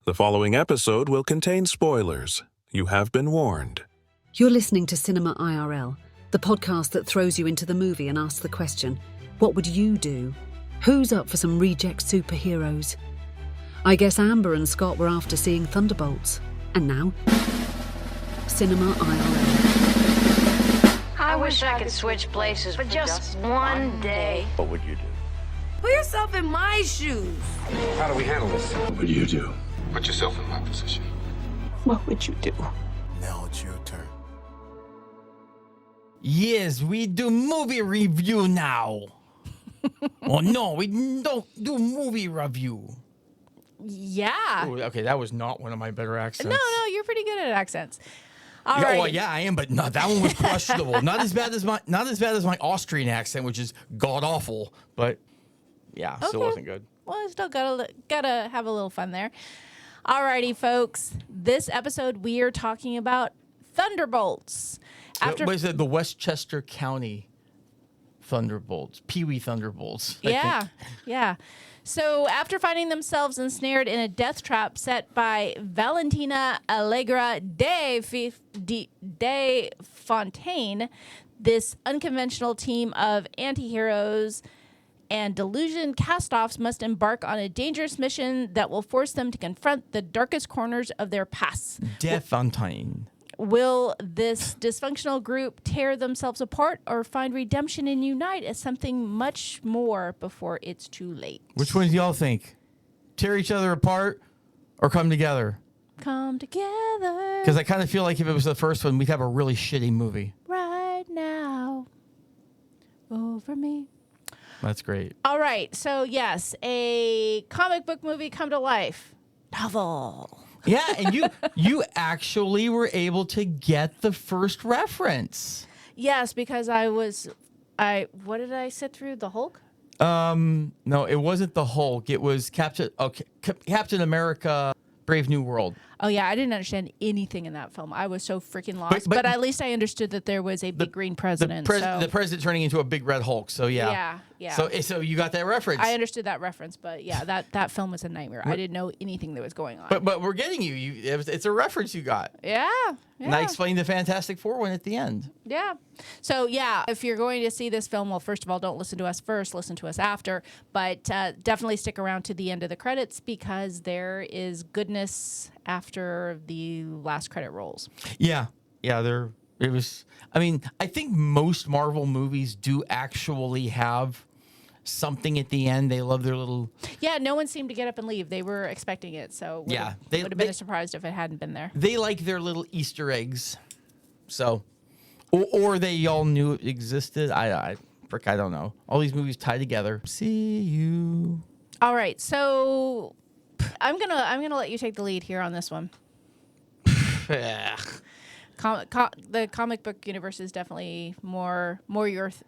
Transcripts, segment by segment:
The following episode will contain spoilers. You have been warned. You're listening to Cinema IRL, the podcast that throws you into the movie and asks the question, what would you do? Who's up for some reject superheroes? I guess Amber and Scott were after seeing Thunderbolts. And now, Cinema IRL. I wish I could switch places for just one day. What would you do? Put yourself in my shoes. How do we handle this? What would you do? Put yourself in my position. What would you do? Now it's your turn. Yes, we do movie review now. Oh, no, we don't do movie review. Yeah. Ooh, okay, that was not one of my better accents. No, you're pretty good at accents. All Yeah, right. well, yeah, I am, but no, that one was questionable. Not as bad as my Austrian accent, which is god awful. But yeah, still wasn't good. Well, I still gotta have a little fun there. Alrighty, folks. This episode we are talking about Thunderbolts. Was it the Westchester County Thunderbolts? Pee Wee Thunderbolts. I think. Yeah. So after finding themselves ensnared in a death trap set by Valentina Allegra de Fontaine, this unconventional team of anti-heroes and delusion cast-offs must embark on a dangerous mission that will force them to confront the darkest corners of their pasts. De Fontaine. Will this dysfunctional group tear themselves apart or find redemption and unite as something much more before it's too late? Which one do y'all think? Tear each other apart or come together? Come together Because I kind of feel like if it was the first one, we'd have a really shitty movie. right now over me. That's great. All right. So, yes, a comic book movie come to life. Novel. Yeah, and you actually were able to get the first reference. Yes, because what did I sit through? The Hulk? No, it wasn't the Hulk. It was Captain America: Brave New World. Oh, yeah. I didn't understand anything in that film. I was so freaking lost. But at least I understood that there was a big green president. The president turning into a big red Hulk. So, yeah. Yeah. So you got that reference. I understood that reference, but yeah, that film was a nightmare. I didn't know anything that was going on. But we're getting you. It's a reference you got. Yeah. And I explained the Fantastic Four one at the end. Yeah. So, yeah, if you're going to see this film, well, first of all, don't listen to us first, listen to us after. But definitely stick around to the end of the credits because there is goodness after the last credit rolls. Yeah. I think most Marvel movies do actually have something at the end. They love their little... Yeah, no one seemed to get up and leave. They were expecting it, so would have been surprised if it hadn't been there. They like their little Easter eggs. So, or they all knew it existed. I don't know. All these movies tie together. See you. All right, so I'm gonna let you take the lead here on this one. The comic book universe is definitely more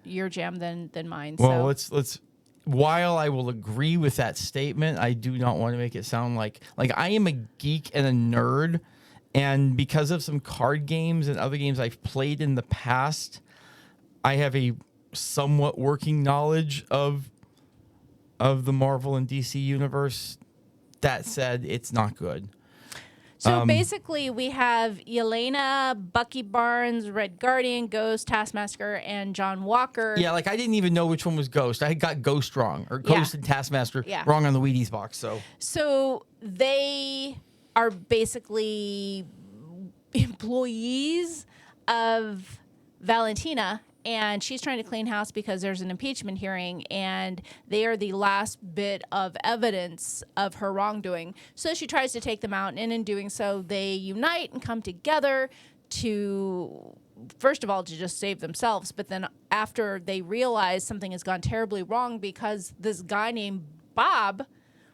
your jam than mine. Well, let's. While I will agree with that statement, I do not want to make it sound like I am a geek and a nerd, and because of some card games and other games I've played in the past, I have a somewhat working knowledge of the Marvel and DC universe. That said, it's not good. So basically, we have Yelena, Bucky Barnes, Red Guardian, Ghost, Taskmaster, and John Walker. Yeah, I didn't even know which one was Ghost. I got Ghost wrong, or Ghost and Taskmaster wrong on the Wheaties box. So they are basically employees of Valentina, and she's trying to clean house because there's an impeachment hearing, and they are the last bit of evidence of her wrongdoing. So she tries to take them out, and in doing so, they unite and come together to, first of all, to just save themselves. But then after they realize something has gone terribly wrong because this guy named Bob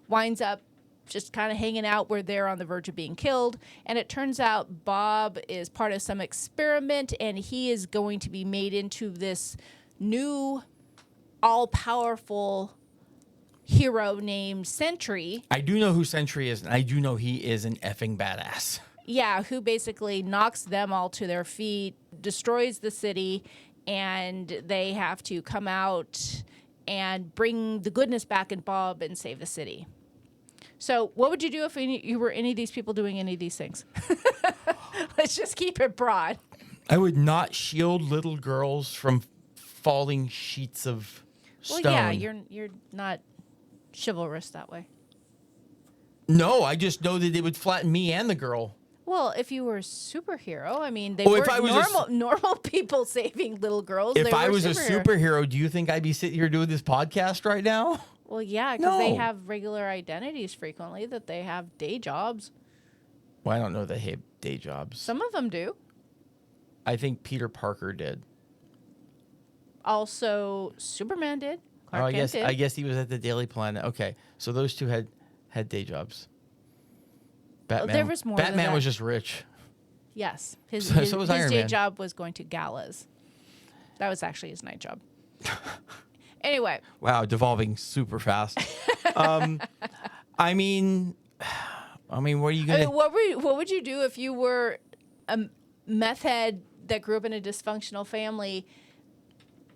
winds up just kind of hanging out where they're on the verge of being killed. And it turns out Bob is part of some experiment, and he is going to be made into this new all-powerful hero named Sentry. I do know who Sentry is, and I do know he is an effing badass. Yeah, who basically knocks them all to their feet, destroys the city, and they have to come out and bring the goodness back in Bob and save the city. So what would you do if you were any of these people doing any of these things? Let's just keep it broad. I would not shield little girls from falling sheets of stone. Well, yeah, you're not chivalrous that way. No, I just know that it would flatten me and the girl. Well, if you were a superhero, I mean, they Oh, were if I was normal people saving little girls. If They I were was a superhero, do you think I'd be sitting here doing this podcast right now? Well, yeah, because they No. have regular identities frequently, that they have day jobs. Well, I don't know that they have day jobs. Some of them do. I think Peter Parker did. Also, Superman did. Clark Oh, Kent did. I guess he was at the Daily Planet. Okay, so those two had day jobs. Batman. there was more than Batman that. was just rich. Yes, his So was Iron day Man. job was going to galas. That was actually his night job. Anyway, Wow, devolving super fast. I mean, what are you gonna? what would you do if you were a meth head that grew up in a dysfunctional family,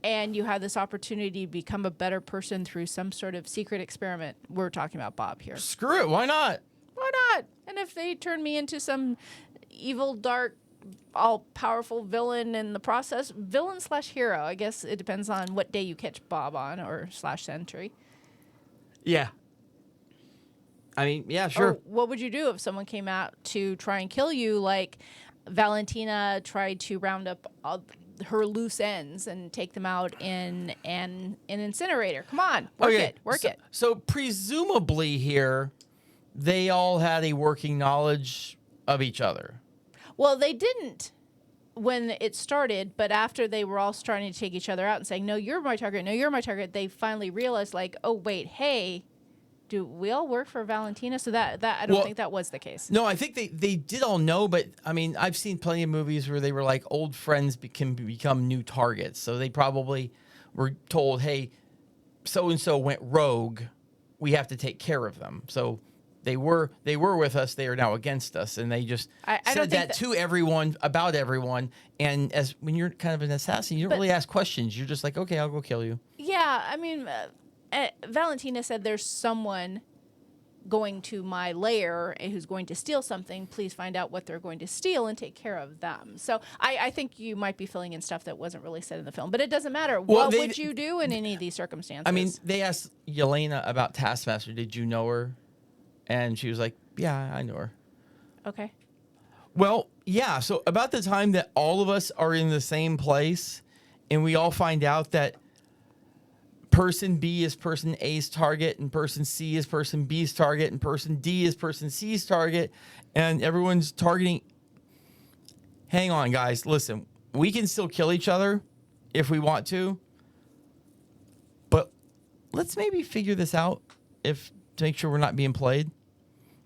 and you had this opportunity to become a better person through some sort of secret experiment? We're talking about Bob here. Screw it. Why not? Why not? And if they turn me into some evil, dark, all-powerful villain in the process, villain/hero, I guess it depends on what day you catch Bob on, or /century. Yeah. I mean, yeah, sure. Or what would you do if someone came out to try and kill you, like Valentina tried to round up all her loose ends and take them out in an incinerator? Come on, work it. So presumably here, they all had a working knowledge of each other. Well, they didn't when it started, but after they were all starting to take each other out and saying, no, you're my target, they finally realized, like, oh, wait, hey, do we all work for Valentina? So that I don't think that was the case. No, I think they did all know, but I mean, I've seen plenty of movies where they were like old friends can become new targets. So they probably were told, hey, so-and-so went rogue. We have to take care of them. So they were with us. They are now against us. And they just said that to everyone, about everyone. And as when you're kind of an assassin, you don't really ask questions. You're just like, okay, I'll go kill you. Yeah, I mean, Valentina said there's someone going to my lair who's going to steal something. Please find out what they're going to steal and take care of them. So I think you might be filling in stuff that wasn't really said in the film. But it doesn't matter. Well, what would you do in any of these circumstances? I mean, they asked Yelena about Taskmaster. Did you know her? And she was like, yeah, I know her. Okay. Well, yeah. So about the time that all of us are in the same place and we all find out that person B is person A's target and person C is person B's target and person D is person C's target and everyone's targeting. Hang on, guys. Listen, we can still kill each other if we want to, but let's maybe figure this out to make sure we're not being played.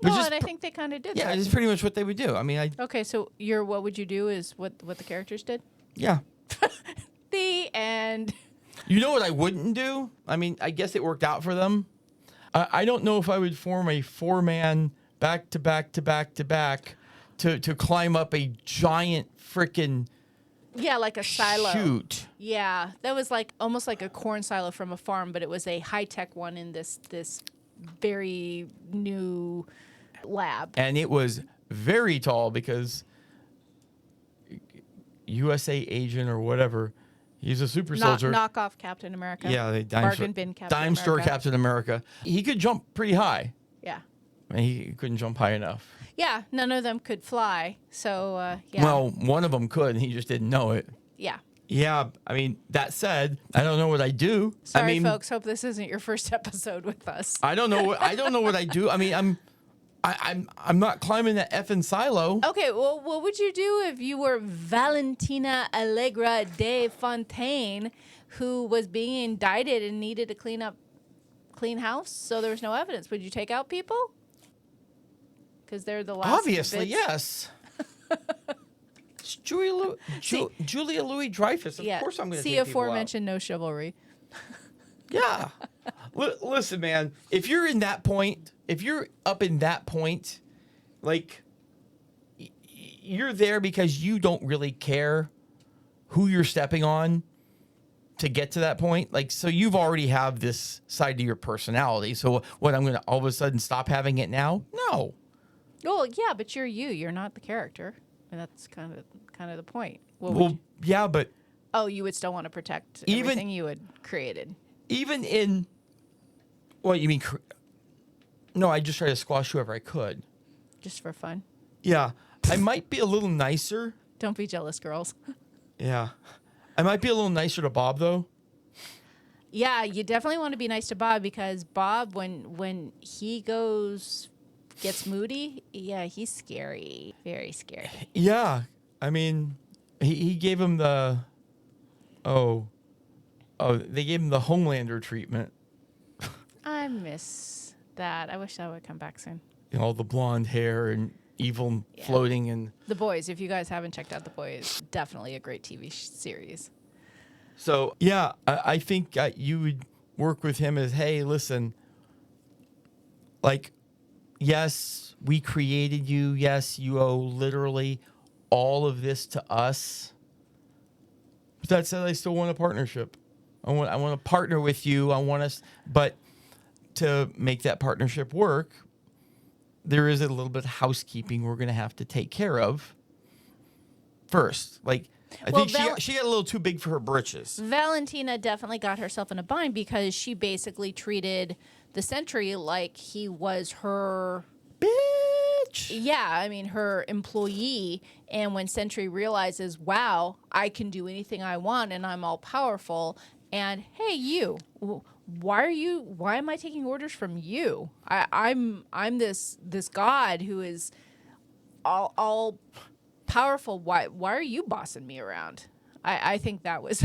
No, and I think they kind of did that. Yeah, it's pretty much what they would do. I mean, Okay, so your what would you do is what the characters did? yeah. The end. You know what I wouldn't do? I mean, I guess it worked out for them. I don't know if I would form a 4-man back to back to climb up a giant frickin' Yeah, like a silo. chute. Yeah, that was like almost like a corn silo from a farm, but it was a high-tech one in this very new lab. And it was very tall because USA agent or whatever, he's a super soldier. Knock off Captain America. Yeah, they bargain bin Captain dime store America. Captain America. He could jump pretty high. Yeah. And he couldn't jump high enough. Yeah, none of them could fly. So, yeah. Well, one of them could, and he just didn't know it. Yeah. Yeah, I mean, that said, I don't know what I do. Sorry, I mean, folks. Hope this isn't your first episode with us. I don't know what I do. I mean, I'm not climbing that effing silo. Okay, well, what would you do if you were Valentina Allegra de Fontaine, who was being indicted and needed to clean house, so there was no evidence? Would you take out people? Because they're the last. Obviously, bits. Yes. It's Julia Louis-Dreyfus. Of course, I'm going to see take people out. aforementioned no chivalry. Yeah. Listen, man, if you're in that point, if you're up in that point, like, you're there because you don't really care who you're stepping on. to get to that point. Like, so you've already have this side to your personality. So what, I'm going to all of a sudden stop having it now? No. Well, yeah, but you're you. You're not the character, and that's kind of the point. Yeah, but you would still want to protect Even- everything you had created. even in what you mean? No, I just try to squash whoever I could. Just for fun. Yeah, I might be a little nicer. Don't be jealous, girls. Yeah, I might be a little nicer to Bob though. Yeah, you definitely want to be nice to Bob, because Bob, when he gets moody, yeah, he's scary. Very scary. Yeah, I mean, he gave him the they gave him the Homelander treatment. I miss that. I wish that would come back soon. You know, all the blonde hair and evil floating and The Boys, if you guys haven't checked out The Boys, definitely a great TV series. so yeah, I think you would work with him as, hey, listen, like, yes, we created you. Yes, you owe literally all of this to us. But that said, I still want a partnership. I want to partner with you. I want us, but to make that partnership work, there is a little bit of housekeeping we're going to have to take care of first. Like, I Well, think she got a little too big for her britches. Valentina definitely got herself in a bind, because she basically treated the Sentry like he was her... Bitch. Yeah, I mean, her employee. And when Sentry realizes, wow, I can do anything I want and I'm all powerful. And hey, you, why am I taking orders from you? I'm this god who is all powerful. Why are you bossing me around? I think that was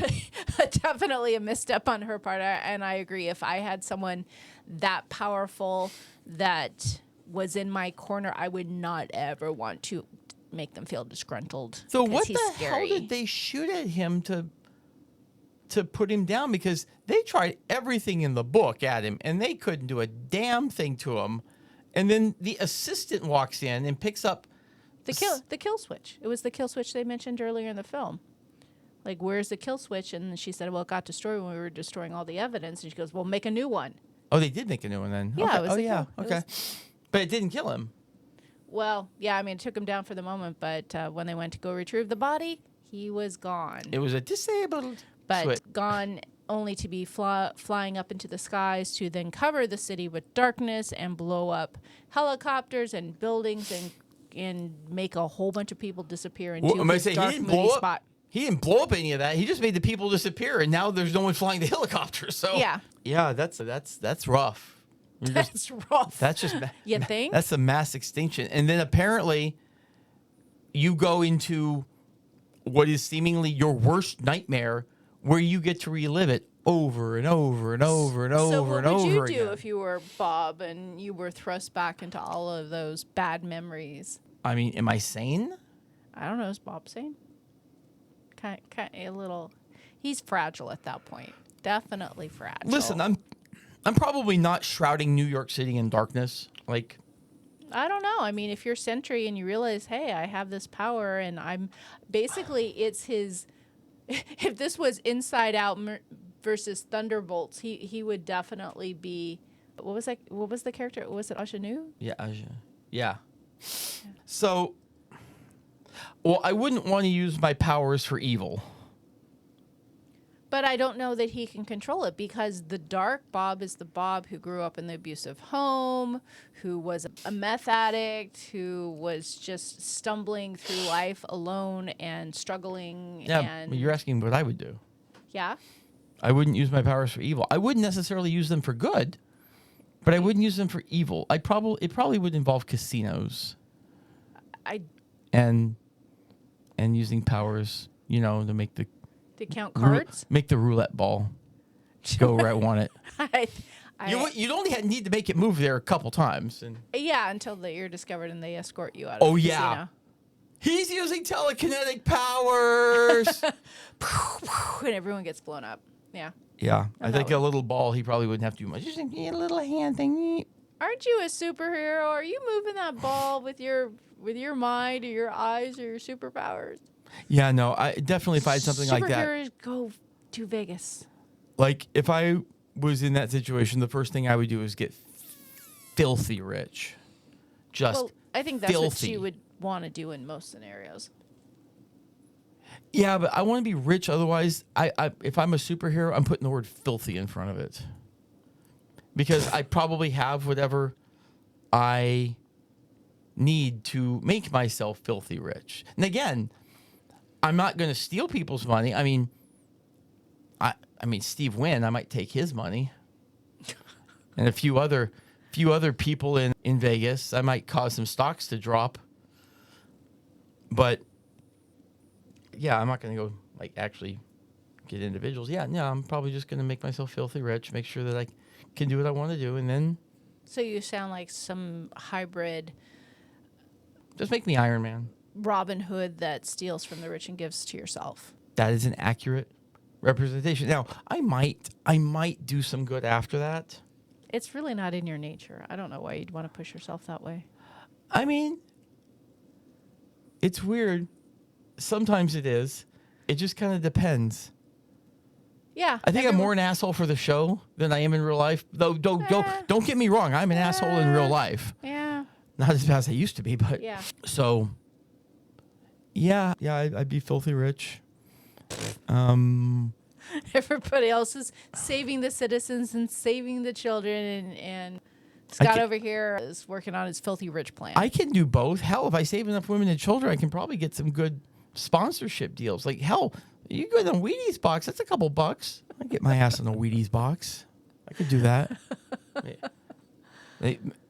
definitely a misstep on her part. And I agree. If I had someone that powerful that was in my corner, I would not ever want to make them feel disgruntled. So 'cause what he's the scary. hell did they shoot at him to put him down? Because they tried everything in the book at him, and they couldn't do a damn thing to him. And then the assistant walks in and picks up The kill switch. It was the kill switch they mentioned earlier in the film. Like, where's the kill switch? And she said, well, it got destroyed when we were destroying all the evidence. And she goes, well, make a new one. Oh, they did make a new one then. Yeah, Okay. it was Oh, the yeah. kill. It Okay. was- But it didn't kill him. Well, yeah, I mean, it took him down for the moment, but when they went to go retrieve the body, he was gone. It was a disabled But switch. gone only to be flying up into the skies to then cover the city with darkness and blow up helicopters and buildings and make a whole bunch of people disappear into Well, I'm gonna this say, dark, moody spot. He didn't blow up any of that. He just made the people disappear, and now there's no one flying the helicopter. So Yeah. that's rough. You're just- That's rough. That's just You think? That's a mass extinction. And then apparently you go into what is seemingly your worst nightmare, where you get to relive it over and over and over and So over what and would over you again. do if you were Bob and you were thrust back into all of those bad memories? I mean, am I sane? I don't know. Is Bob sane? Kind a little. He's fragile at that point. Definitely fragile. Listen, I'm probably not shrouding New York City in darkness. Like, I don't know. I mean, if you're Sentry and you realize, hey, I have this power, and I'm basically it's his. If this was Inside Out versus Thunderbolts, he would definitely be. What was that? What was the character? Was it Ajanu? yeah. So, well, I wouldn't want to use my powers for evil. But I don't know that he can control it, because the dark Bob is the Bob who grew up in the abusive home, who was a meth addict, who was just stumbling through life alone and struggling. Yeah, and but you're asking what I would do. yeah. I wouldn't use my powers for evil. I wouldn't necessarily use them for good, but I wouldn't use them for evil. It probably would involve casinos and using powers, to make the To count cards. make the roulette ball go where I want it. You'd only need to make it move there a couple times. And Yeah, until you're discovered and they escort you out of the casino. He's using telekinetic powers. And everyone gets blown up. Yeah. Yeah, I that think a little ball, he probably wouldn't have to do much. Just a little hand thing. Aren't you a superhero? Are you moving that ball with your mind or your eyes or your superpowers? Yeah, no, I definitely, if I had something like that. Superheroes go Do Vegas. Like, if I was in that situation, the first thing I would do is get filthy rich. Just Well, I think that's what filthy. she would want to do in most scenarios. Yeah, but I want to be rich. Otherwise, if I'm a superhero, I'm putting the word filthy in front of it. Because I probably have whatever I need to make myself filthy rich. And again, I'm not going to steal people's money. I mean, Steve Wynn, I might take his money. And a few other people in Vegas, I might cause some stocks to drop. But yeah, I'm not going to go like actually get individuals. Yeah, no, I'm probably just going to make myself filthy rich, make sure that I can do what I want to do, and then So you sound like some hybrid just make me Iron Man. Robin Hood that steals from the rich and gives to yourself. That is an accurate representation. Now, I might do some good after that. It's really not in your nature. I don't know why you'd want to push yourself that way. I mean, it's weird. Sometimes it is. It just kind of depends. Yeah. I think I'm more an asshole for the show than I am in real life. Though, don't get me wrong. I'm an asshole in real life. Yeah. Not as bad as I used to be, but Yeah. So, yeah, I'd be filthy rich. Everybody else is saving the citizens and saving the children, and Scott over here is working on his filthy rich plan. I can do both. Hell, if I save enough women and children, I can probably get some good sponsorship deals. Like, hell, you go to the Wheaties box, that's a couple bucks. I get my ass in the Wheaties box. I could do that.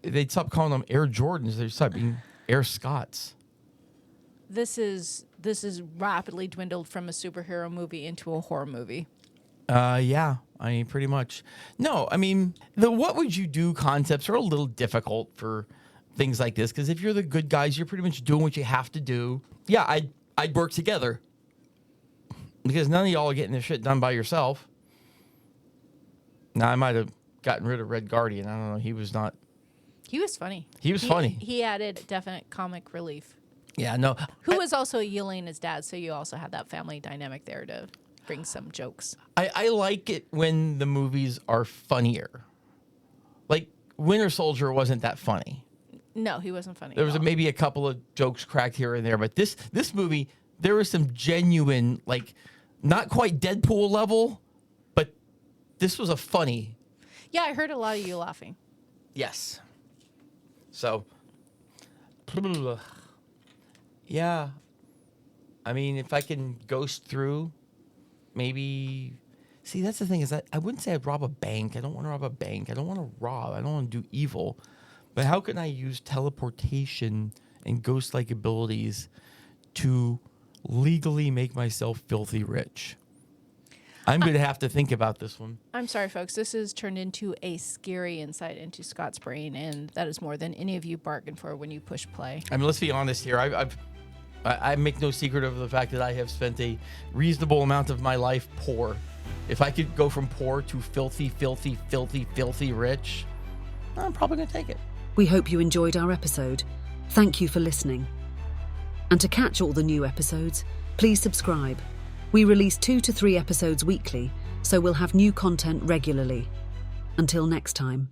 They'd stop calling them Air Jordans. They'd start being Air Scotts. This is rapidly dwindled from a superhero movie into a horror movie. Yeah, I mean, pretty much. No, I mean, the what would you do concepts are a little difficult for things like this, because if you're the good guys, you're pretty much doing what you have to do. Yeah, I'd work together, because none of y'all are getting this shit done by yourself. Now, I might have gotten rid of Red Guardian. I don't know. He was not. He was funny. He was funny. He added definite comic relief. Yeah, no. Who was also Yelena's dad, so you also had that family dynamic there to bring some jokes. I like it when the movies are funnier. Like, Winter Soldier wasn't that funny. No, he wasn't funny. There was maybe a couple of jokes cracked here and there, but this movie, there was some genuine, like, not quite Deadpool level, but this was a funny. Yeah, I heard a lot of you laughing. Yes. So, yeah. I mean, if I can ghost through, maybe. See, that's the thing is that I wouldn't say I'd rob a bank. I don't want to rob a bank. I don't want to rob. I don't want to do evil. But how can I use teleportation and ghost-like abilities to legally make myself filthy rich? I'm going to have to think about this one. I'm sorry, folks. This has turned into a scary insight into Scott's brain, and that is more than any of you bargained for when you push play. I mean, let's be honest here. I make no secret of the fact that I have spent a reasonable amount of my life poor. If I could go from poor to filthy, filthy, filthy, filthy rich, I'm probably going to take it. We hope you enjoyed our episode. Thank you for listening. And to catch all the new episodes, please subscribe. We release 2 to 3 episodes weekly, so we'll have new content regularly. Until next time.